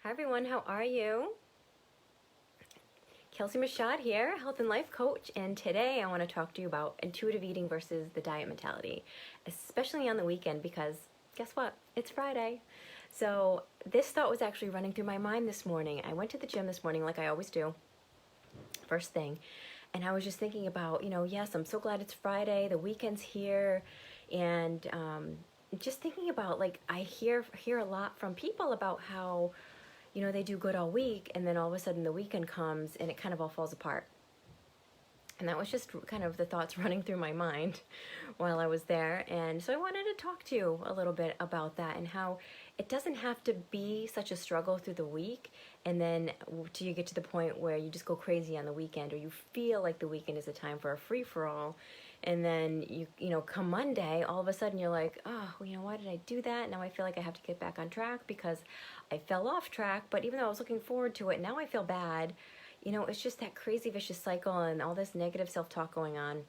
Hi everyone, how are you? Kelsie Michaud here, health and life coach, and today I want to talk to you about intuitive eating versus the diet mentality, especially on the weekend because guess what? It's Friday. So this thought was actually running through my mind this morning. I went to the gym this morning like I always do, first thing, and I was just thinking about, yes, I'm so glad it's Friday, the weekend's here, and just thinking about, like, I hear a lot from people about how they do good all week, and then all of a sudden the weekend comes and it kind of all falls apart. And that was just kind of the thoughts running through my mind while I was there. And so I wanted to talk to you a little bit about that and how it doesn't have to be such a struggle through the week, and then till you get to the point where you just go crazy on the weekend, or you feel like the weekend is a time for a free-for-all. And then come Monday, all of a sudden you're like, oh, why did I do that? Now I feel like I have to get back on track because I fell off track. But even though I was looking forward to it, now I feel bad. It's just that crazy vicious cycle and all this negative self-talk going on.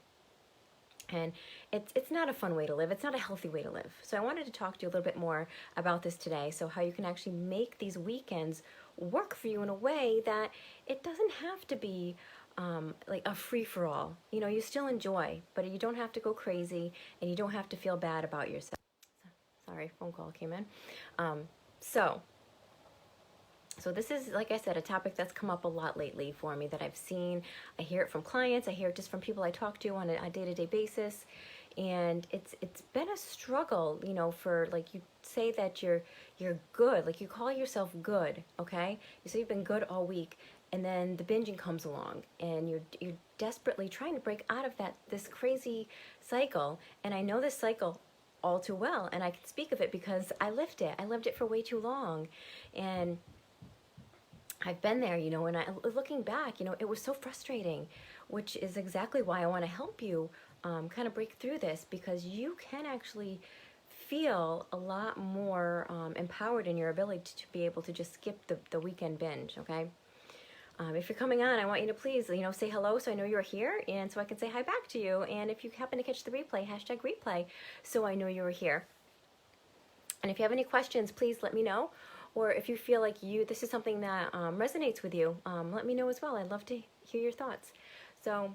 And it's not a fun way to live. It's not a healthy way to live. So I wanted to talk to you a little bit more about this today. So how you can actually make these weekends work for you in a way that it doesn't have to be like a free-for-all. You still enjoy, but you don't have to go crazy, and you don't have to feel bad about yourself. Sorry, phone call came in. So this is, like I said, a topic that's come up a lot lately for me that I've seen. I hear it from clients. I hear it just from people I talk to on a day-to-day basis. And it's been a struggle, for, like, you say that you're good, like you call yourself good, okay? You say you've been good all week, and then the binging comes along, and you're desperately trying to break out of this crazy cycle. And I know this cycle all too well, and I can speak of it because I lived it. I lived it for way too long, and I've been there, and looking back, it was so frustrating, which is exactly why I want to help you kind of break through this, because you can actually feel a lot more empowered in your ability to be able to just skip the weekend binge, okay? If you're coming on, I want you to please, say hello so I know you're here, and so I can say hi back to you. And if you happen to catch the replay, #replay, so I know you're here. And if you have any questions, please let me know. Or if you feel like this is something that resonates with you, let me know as well. I'd love to hear your thoughts. So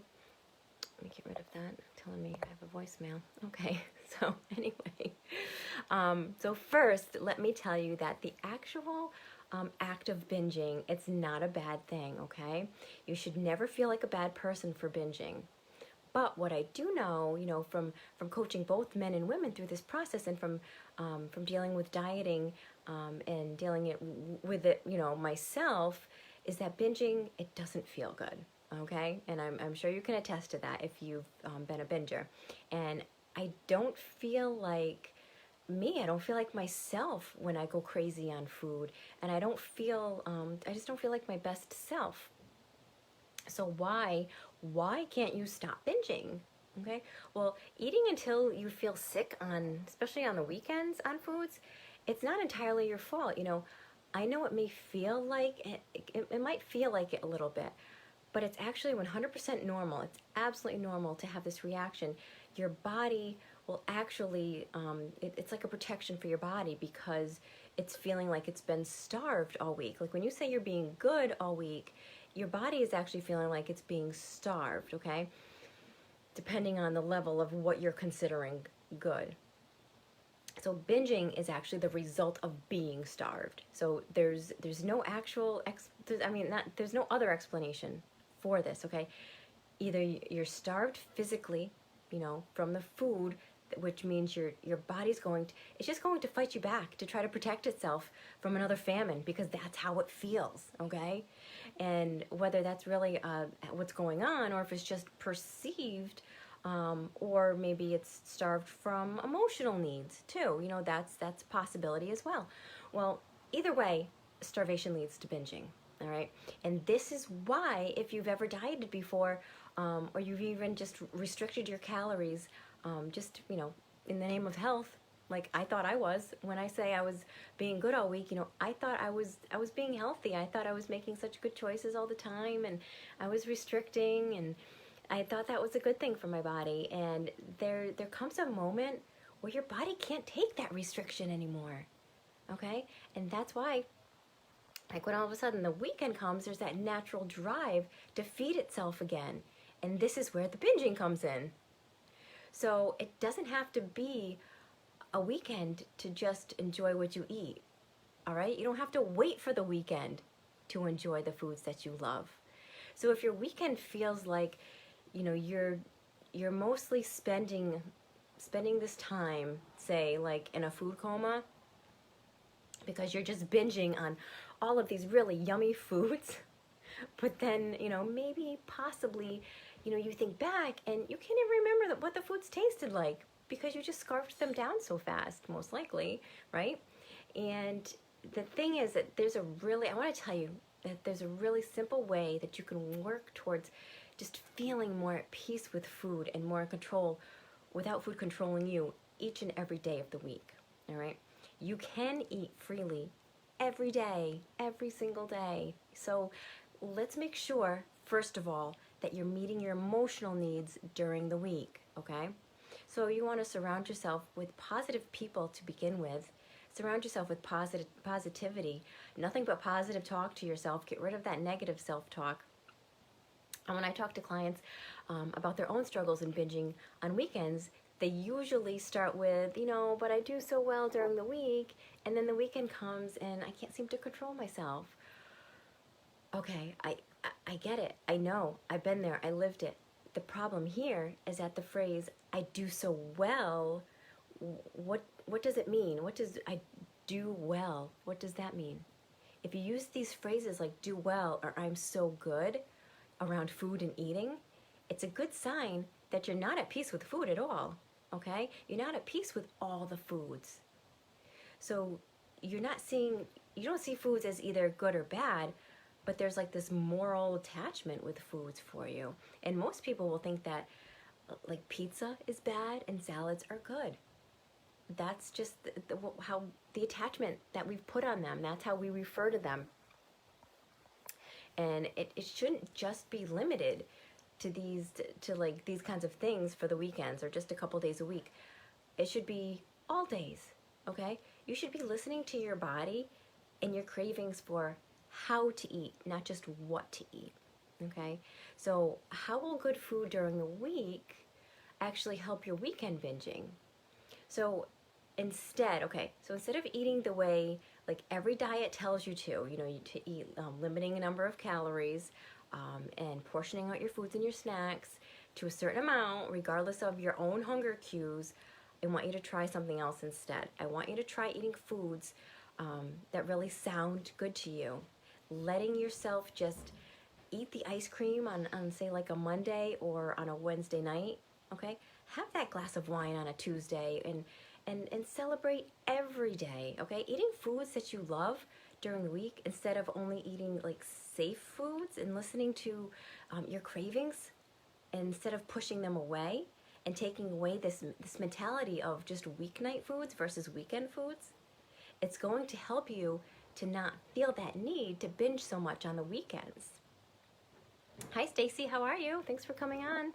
let me get rid of that. It's telling me I have a voicemail. Okay, so anyway. So first, let me tell you that the actual act of binging, it's not a bad thing, okay? You should never feel like a bad person for binging. But what I do know, from coaching both men and women through this process, and from dealing with dieting and dealing with it, myself, is that binging, it doesn't feel good, okay? And I'm sure you can attest to that if you've been a binger. And I don't feel like me. I don't feel like myself when I go crazy on food, and I just don't feel like my best self. So why can't you stop binging? Okay, well, eating until you feel sick especially on the weekends on foods, it's not entirely your fault. I know it may feel like it might feel like it a little bit, but it's actually 100% normal. It's absolutely normal to have this reaction. Your body will actually, it's like a protection for your body, because it's feeling like it's been starved all week. Like when you say you're being good all week, your body is actually feeling like it's being starved, okay? Depending on the level of what you're considering good. So binging is actually the result of being starved. So there's no actual, there's no other explanation for this, okay? Either you're starved physically, from the food, which means your body's it's just going to fight you back to try to protect itself from another famine, because that's how it feels, okay? And whether that's really what's going on, or if it's just perceived, or maybe it's starved from emotional needs too, that's a possibility as well. Well, either way, starvation leads to binging, all right? And this is why, if you've ever dieted before, or you've even just restricted your calories, just, in the name of health, like I thought I was. When I say I was being good all week, I thought I was being healthy. I thought I was making such good choices all the time, and I was restricting, and I thought that was a good thing for my body. And there comes a moment where your body can't take that restriction anymore, okay? And that's why Like when all of a sudden the weekend comes, there's that natural drive to feed itself again. And this is where the binging comes in. So it doesn't have to be a weekend to just enjoy what you eat. All right? You don't have to wait for the weekend to enjoy the foods that you love. So if your weekend feels like, you're mostly spending this time, say, like in a food coma, because you're just binging on all of these really yummy foods, but then, maybe possibly, you think back and you can't even remember what the foods tasted like because you just scarfed them down so fast, most likely, right? And the thing is that I want to tell you that there's a really simple way that you can work towards just feeling more at peace with food and more in control without food controlling you each and every day of the week, all right? You can eat freely every day, every single day. So let's make sure, first of all, that you're meeting your emotional needs during the week, okay? So you want to surround yourself with positive people to begin with. Surround yourself with positivity. Nothing but positive talk to yourself. Get rid of that negative self-talk. And when I talk to clients about their own struggles in binging on weekends, they usually start with, but I do so well during the week, and then the weekend comes and I can't seem to control myself. Okay, I get it. I know. I've been there. I lived it. The problem here is that the phrase, I do so well, what does it mean? What does I do well? What does that mean? If you use these phrases like do well or I'm so good around food and eating, it's a good sign that you're not at peace with food at all, okay? You're not at peace with all the foods. So you don't see foods as either good or bad, but there's like this moral attachment with foods for you. And most people will think that like pizza is bad and salads are good. That's just how the attachment that we've put on them. That's how we refer to them. And it shouldn't just be limited to these kinds of things for the weekends or just a couple days a week. It should be all days, okay? You should be listening to your body and your cravings for how to eat, not just what to eat, okay? So how will good food during the week actually help your weekend binging? So instead of eating the way like every diet tells you to eat limiting a number of calories and portioning out your foods and your snacks to a certain amount, regardless of your own hunger cues, I want you to try something else instead. I want you to try eating foods that really sound good to you. Letting yourself just eat the ice cream on say like a Monday or on a Wednesday night, okay? Have that glass of wine on a Tuesday and celebrate every day, okay? Eating foods that you love during the week instead of only eating like safe foods and listening to your cravings instead of pushing them away and taking away this mentality of just weeknight foods versus weekend foods. It's going to help you to not feel that need to binge so much on the weekends. Hi Stacy, how are you? Thanks for coming on.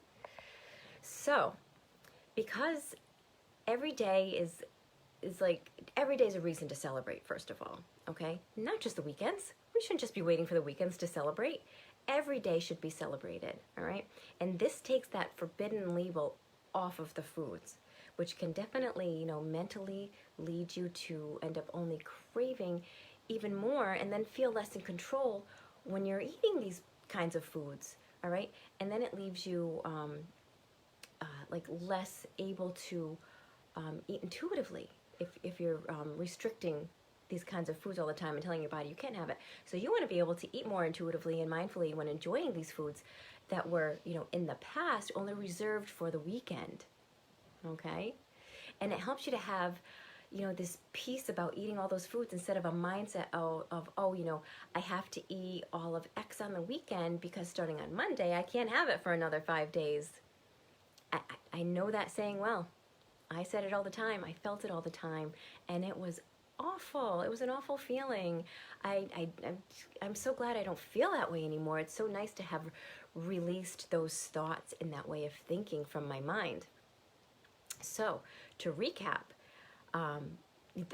So, because every day is a reason to celebrate, first of all, okay? Not just the weekends. We shouldn't just be waiting for the weekends to celebrate. Every day should be celebrated, all right? And this takes that forbidden label off of the foods, which can definitely, mentally lead you to end up only craving even more and then feel less in control when you're eating these kinds of foods, all right? And then it leaves you less able to eat intuitively if you're restricting these kinds of foods all the time and telling your body you can't have it. So you want to be able to eat more intuitively and mindfully when enjoying these foods that were, in the past only reserved for the weekend, okay? And it helps you to have, this peace about eating all those foods instead of a mindset of I have to eat all of X on the weekend because starting on Monday, I can't have it for another 5 days. I know that saying well. I said it all the time. I felt it all the time. And it was awful. It was an awful feeling. I'm so glad I don't feel that way anymore. It's so nice to have released those thoughts in that way of thinking from my mind. So, to recap,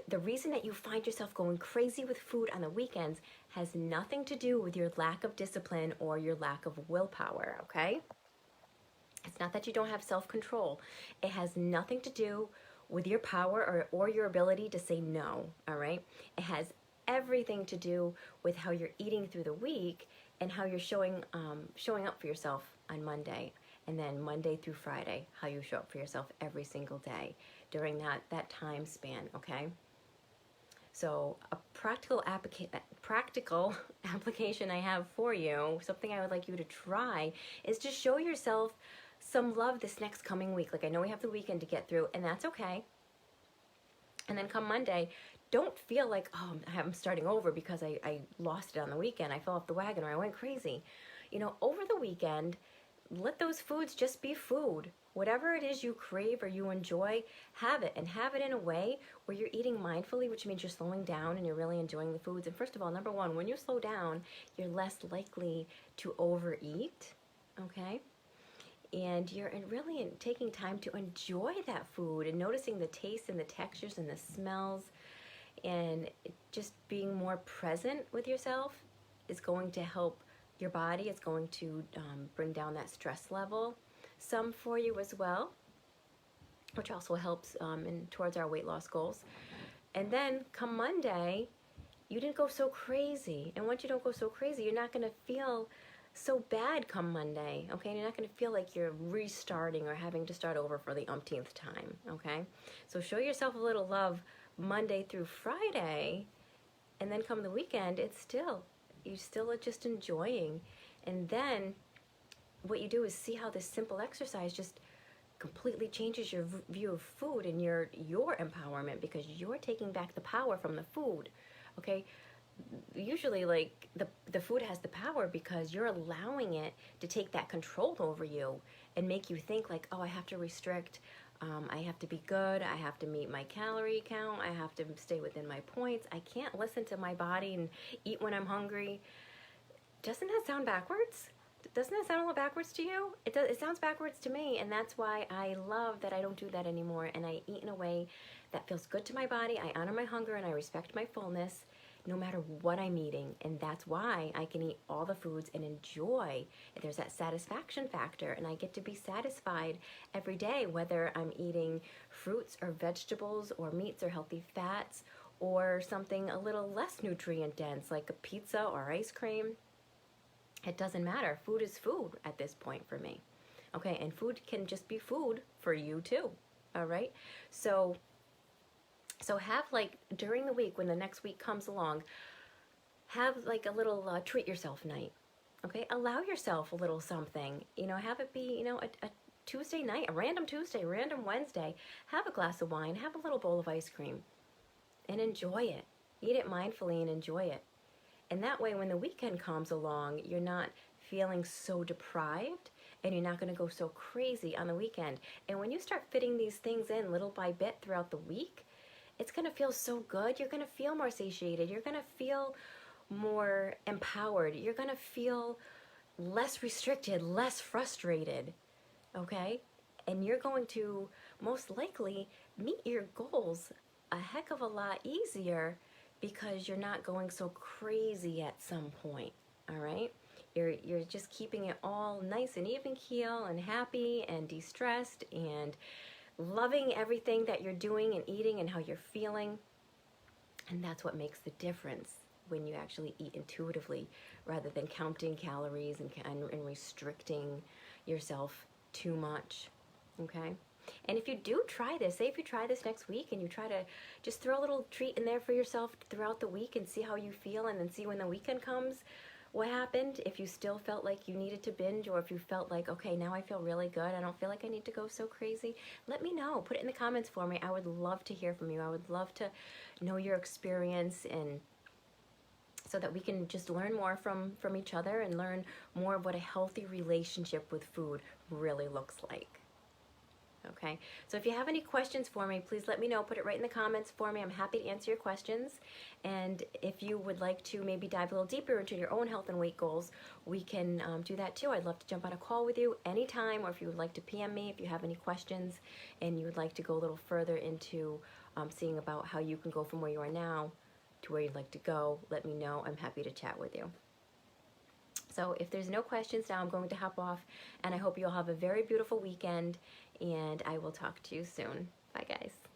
The reason that you find yourself going crazy with food on the weekends has nothing to do with your lack of discipline or your lack of willpower, okay? It's not that you don't have self-control. It has nothing to do with your power or your ability to say no, all right? It has everything to do with how you're eating through the week and how you're showing up for yourself on Monday, and then Monday through Friday, how you show up for yourself every single day during that time span, okay? So a practical application I have for you, something I would like you to try, is to show yourself some love this next coming week. Like, I know we have the weekend to get through, and that's okay. And then come Monday, don't feel like, oh, I'm starting over because I lost it on the weekend. I fell off the wagon or I went crazy. You know, over the weekend, let those foods just be food. Whatever it is you crave or you enjoy, have it, and have it in a way where you're eating mindfully, which means you're slowing down and you're really enjoying the foods. And first of all, number one, when you slow down, you're less likely to overeat, okay? And you're really taking time to enjoy that food and noticing the taste and the textures and the smells, and just being more present with yourself is going to help your body. It's going to bring down that stress level some for you as well, which also helps towards our weight loss goals. And then come Monday, you didn't go so crazy. And once you don't go so crazy, you're not going to feel so bad come Monday, okay? You're not going to feel like you're restarting or having to start over for the umpteenth time, okay? So show yourself a little love Monday through Friday, and then come the weekend, you still are just enjoying. And then what you do is see how this simple exercise just completely changes your view of food and your empowerment, because you're taking back the power from the food, okay? Usually, like, the food has the power because you're allowing it to take that control over you and make you think like, oh, I have to restrict, I have to be good, I have to meet my calorie count, I have to stay within my points, I can't listen to my body and eat when I'm hungry. Doesn't that sound backwards? Doesn't that sound a little backwards to you? It sounds backwards to me, and that's why I love that I don't do that anymore, and I eat in a way that feels good to my body. I honor my hunger and I respect my fullness no matter what I'm eating, and that's why I can eat all the foods and enjoy. There's that satisfaction factor, and I get to be satisfied every day, whether I'm eating fruits or vegetables or meats or healthy fats or something a little less nutrient dense like a pizza or ice cream. It doesn't matter. Food is food at this point for me. Okay, and food can just be food for you too. All right? So have, like, during the week when the next week comes along, have like a little treat yourself night. Okay? Allow yourself a little something. You know, have it be, a Tuesday night, a random Tuesday, random Wednesday. Have a glass of wine, have a little bowl of ice cream, and enjoy it. Eat it mindfully and enjoy it. And that way, when the weekend comes along, you're not feeling so deprived, and you're not going to go so crazy on the weekend. And when you start fitting these things in little by bit throughout the week, it's going to feel so good. You're going to feel more satiated. You're going to feel more empowered. You're going to feel less restricted, less frustrated, okay? And you're going to most likely meet your goals a heck of a lot easier, because you're not going so crazy at some point, all right? You're just keeping it all nice and even keel and happy and de-stressed and loving everything that you're doing and eating and how you're feeling. And that's what makes the difference when you actually eat intuitively rather than counting calories and restricting yourself too much, okay? And if you do try this, say if you try this next week and you try to just throw a little treat in there for yourself throughout the week and see how you feel, and then see when the weekend comes what happened, if you still felt like you needed to binge, or if you felt like, okay, now I feel really good, I don't feel like I need to go so crazy, let me know. Put it in the comments for me. I would love to hear from you. I would love to know your experience, and so that we can just learn more from each other and learn more of what a healthy relationship with food really looks like. Okay, so if you have any questions for me, please let me know. Put it right in the comments for me. I'm happy to answer your questions. And if you would like to maybe dive a little deeper into your own health and weight goals, we can do that too. I'd love to jump on a call with you anytime, or if you would like to PM me if you have any questions and you would like to go a little further into seeing about how you can go from where you are now to where you'd like to go, let me know. I'm happy to chat with you. So if there's no questions now, I'm going to hop off, and I hope you'll have a very beautiful weekend, and I will talk to you soon. Bye, guys.